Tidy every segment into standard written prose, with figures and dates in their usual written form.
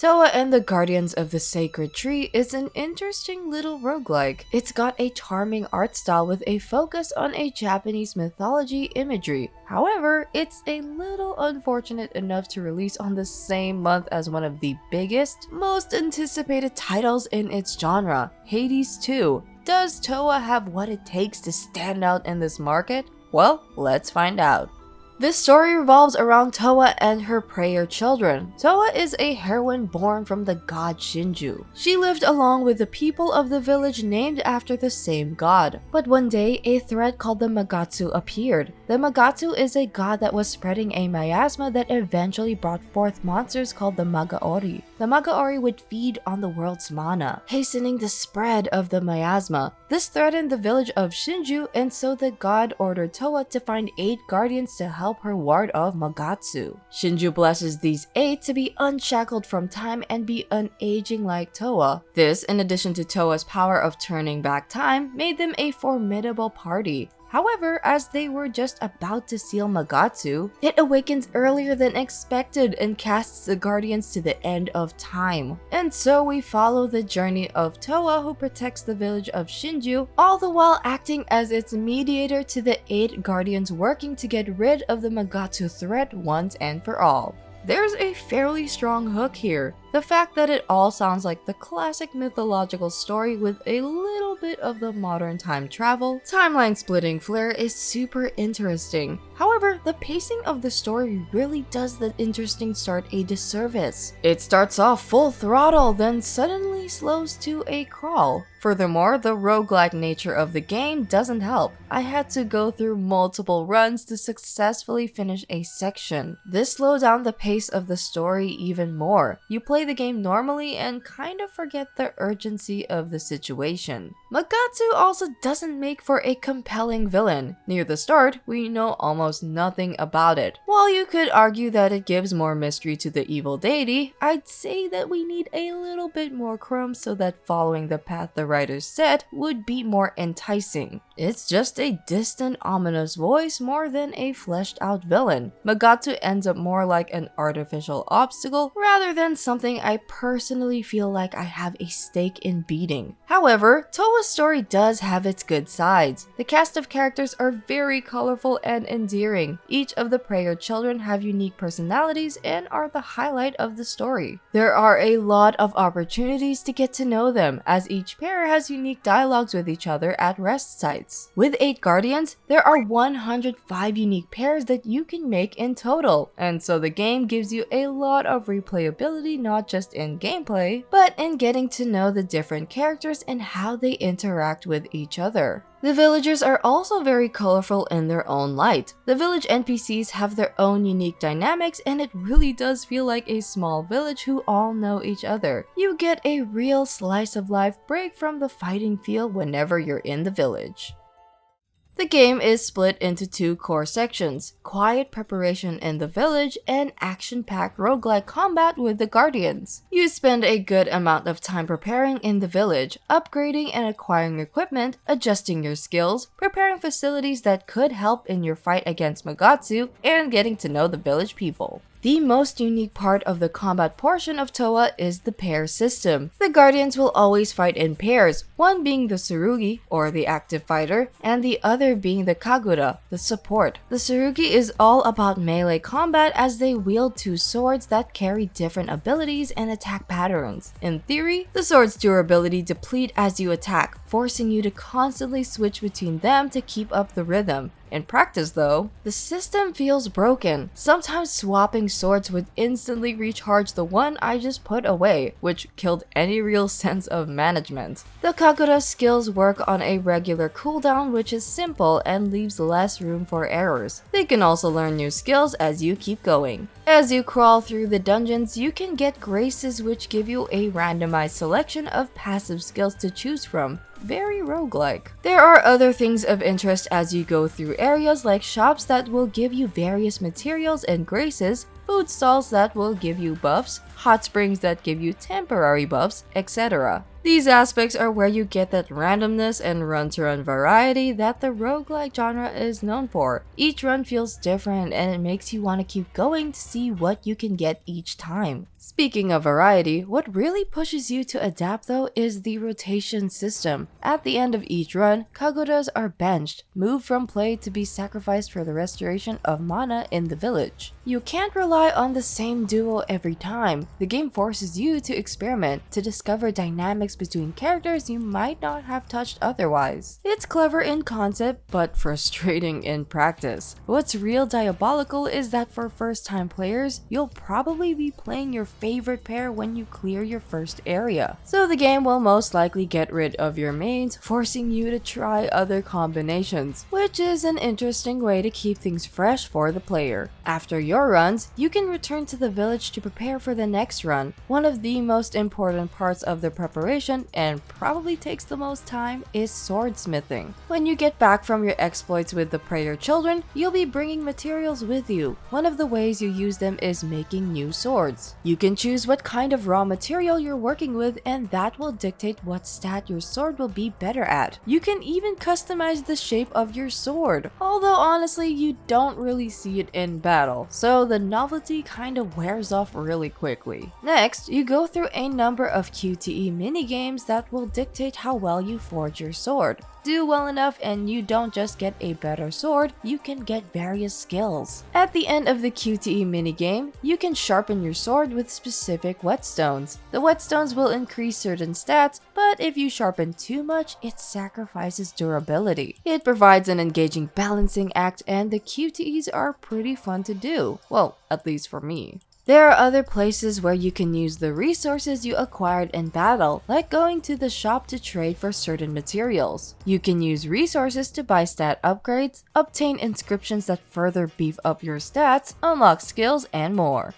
Towa and the Guardians of the Sacred Tree is an interesting little roguelike. It's got a charming art style with a focus on a Japanese mythology imagery. However, it's a little unfortunate enough to release on the same month as one of the biggest, most anticipated titles in its genre, Hades 2. Does Towa have what it takes to stand out in this market? Well, let's find out. This story revolves around Towa and her prayer children. Towa is a heroine born from the god Shinju. She lived along with the people of the village named after the same god. But one day, a threat called the Magatsu appeared. The Magatsu is a god that was spreading a miasma that eventually brought forth monsters called the Magaori. The Magaori would feed on the world's mana, hastening the spread of the miasma. This threatened the village of Shinju, and so the god ordered Towa to find 8 guardians to help her ward off Magatsu. Shinju blesses these 8 to be unshackled from time and be unaging like Towa. This, in addition to Towa's power of turning back time, made them a formidable party. However, as they were just about to seal Magatsu, it awakens earlier than expected and casts the Guardians to the end of time. And so we follow the journey of Towa, who protects the village of Shinju, all the while acting as its mediator to the 8 Guardians working to get rid of the Magatsu threat once and for all. There's a fairly strong hook here. The fact that it all sounds like the classic mythological story with a little bit of the modern time travel, timeline splitting flair is super interesting. However, the pacing of the story really does the interesting start a disservice. It starts off full throttle, then suddenly slows to a crawl. Furthermore, the roguelike nature of the game doesn't help. I had to go through multiple runs to successfully finish a section. This slows down the pace of the story even more. You play the game normally and kind of forget the urgency of the situation. Magatsu also doesn't make for a compelling villain. Near the start, we know almost nothing about it. While you could argue that it gives more mystery to the evil deity, I'd say that we need a little bit more crumbs so that following the path the writers said would be more enticing. It's just a distant, ominous voice more than a fleshed out villain. Magatsu ends up more like an artificial obstacle rather than something I personally feel like I have a stake in beating. However, Towa's story does have its good sides. The cast of characters are very colorful and endearing. Each of the prayer children have unique personalities and are the highlight of the story. There are a lot of opportunities to get to know them, as each pair has unique dialogues with each other at rest sites. With 8 guardians, there are 105 unique pairs that you can make in total, and so the game gives you a lot of replayability not just in gameplay, but in getting to know the different characters and how they interact with each other. The villagers are also very colorful in their own light. The village NPCs have their own unique dynamics, and it really does feel like a small village who all know each other. You get a real slice of life break from the fighting feel whenever you're in the village. The game is split into 2 core sections: quiet preparation in the village and action-packed roguelike combat with the Guardians. You spend a good amount of time preparing in the village, upgrading and acquiring equipment, adjusting your skills, preparing facilities that could help in your fight against Magatsu, and getting to know the village people. The most unique part of the combat portion of Towa is the pair system. The Guardians will always fight in pairs, one being the Tsurugi, or the active fighter, and the other being the Kagura, the support. The Tsurugi is all about melee combat as they wield 2 swords that carry different abilities and attack patterns. In theory, the sword's durability deplete as you attack, forcing you to constantly switch between them to keep up the rhythm. In practice though, the system feels broken. Sometimes swapping swords would instantly recharge the one I just put away, which killed any real sense of management. The Kagura's skills work on a regular cooldown, which is simple and leaves less room for errors. They can also learn new skills as you keep going. As you crawl through the dungeons, you can get graces which give you a randomized selection of passive skills to choose from. Very roguelike. There are other things of interest as you go through areas like shops that will give you various materials and graces, food stalls that will give you buffs, hot springs that give you temporary buffs, etc. These aspects are where you get that randomness and run-to-run variety that the roguelike genre is known for. Each run feels different and it makes you want to keep going to see what you can get each time. Speaking of variety, what really pushes you to adapt though is the rotation system. At the end of each run, Kagodas are benched, moved from play to be sacrificed for the restoration of mana in the village. You can't rely on the same duo every time. The game forces you to experiment, to discover dynamics between characters you might not have touched otherwise. It's clever in concept, but frustrating in practice. What's real diabolical is that for first-time players, you'll probably be playing your favorite pair when you clear your first area. So the game will most likely get rid of your mains, forcing you to try other combinations, which is an interesting way to keep things fresh for the player. After your runs, you can return to the village to prepare for the next run. One of the most important parts of the preparation, and probably takes the most time, is swordsmithing. When you get back from your exploits with the prayer children, you'll be bringing materials with you. One of the ways you use them is making new swords. You can choose what kind of raw material you're working with, and that will dictate what stat your sword will be better at. You can even customize the shape of your sword, although honestly you don't really see it in battle, so the novelty kind of wears off really quickly. Next, you go through a number of QTE minigames that will dictate how well you forge your sword. Do well enough and you don't just get a better sword, you can get various skills. At the end of the QTE minigame, you can sharpen your sword with specific whetstones. The whetstones will increase certain stats, but if you sharpen too much, it sacrifices durability. It provides an engaging balancing act and the QTEs are pretty fun to do. Well, at least for me. There are other places where you can use the resources you acquired in battle, like going to the shop to trade for certain materials. You can use resources to buy stat upgrades, obtain inscriptions that further beef up your stats, unlock skills, and more.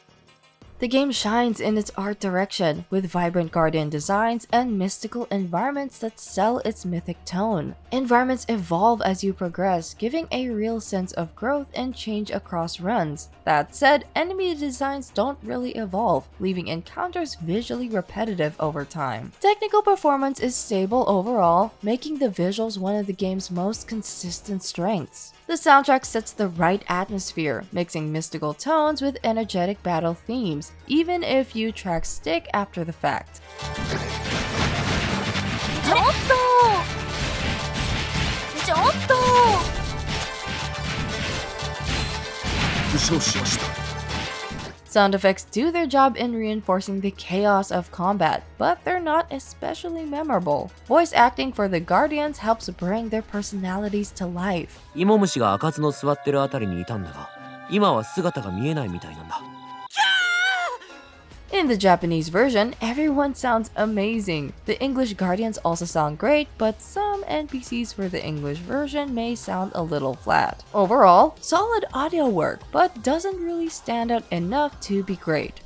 The game shines in its art direction, with vibrant guardian designs and mystical environments that sell its mythic tone. Environments evolve as you progress, giving a real sense of growth and change across runs. That said, enemy designs don't really evolve, leaving encounters visually repetitive over time. Technical performance is stable overall, making the visuals one of the game's most consistent strengths. The soundtrack sets the right atmosphere, mixing mystical tones with energetic battle themes, even if few tracks stick after the fact. Sound effects do their job in reinforcing the chaos of combat, but they're not especially memorable. Voice acting for the Guardians helps bring their personalities to life. 芋虫が赤津の座ってるあたりにいたんだが、今は姿が見えないみたいなんだ。In the Japanese version, everyone sounds amazing. The English Guardians also sound great, but some NPCs for the English version may sound a little flat. Overall, solid audio work, but doesn't really stand out enough to be great.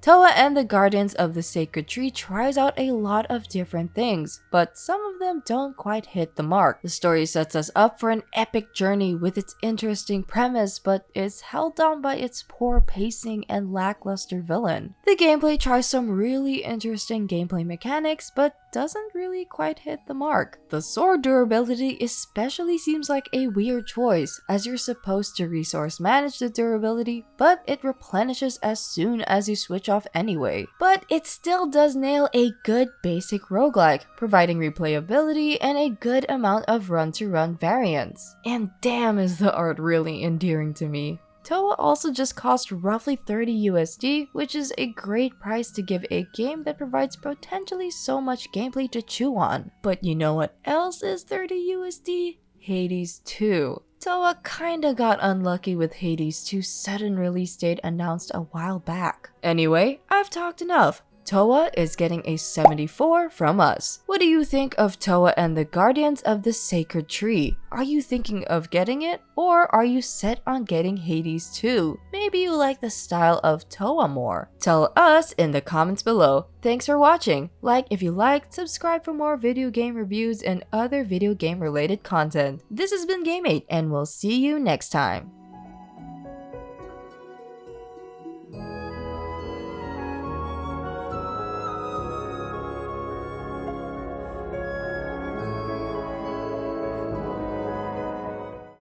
Towa and the Guardians of the Sacred Tree tries out a lot of different things, but some of them don't quite hit the mark. The story sets us up for an epic journey with its interesting premise, but is held down by its poor pacing and lackluster villain. The gameplay tries some really interesting gameplay mechanics, but doesn't really quite hit the mark. The sword durability especially seems like a weird choice, as you're supposed to resource manage the durability, but it replenishes as soon as you switch off anyway. But it still does nail a good basic roguelike, providing replayability and a good amount of run-to-run variance. And damn is the art really endearing to me. Towa also just cost roughly 30 USD, which is a great price to give a game that provides potentially so much gameplay to chew on. But you know what else is 30 USD? Hades 2. Towa kinda got unlucky with Hades 2's sudden release date announced a while back. Anyway, I've talked enough. Towa is getting a 74 from us. What do you think of Towa and the Guardians of the Sacred Tree? Are you thinking of getting it? Or are you set on getting Hades 2? Maybe you like the style of Towa more. Tell us in the comments below. Thanks for watching. Like if you liked, subscribe for more video game reviews and other video game related content. This has been Game8 and we'll see you next time.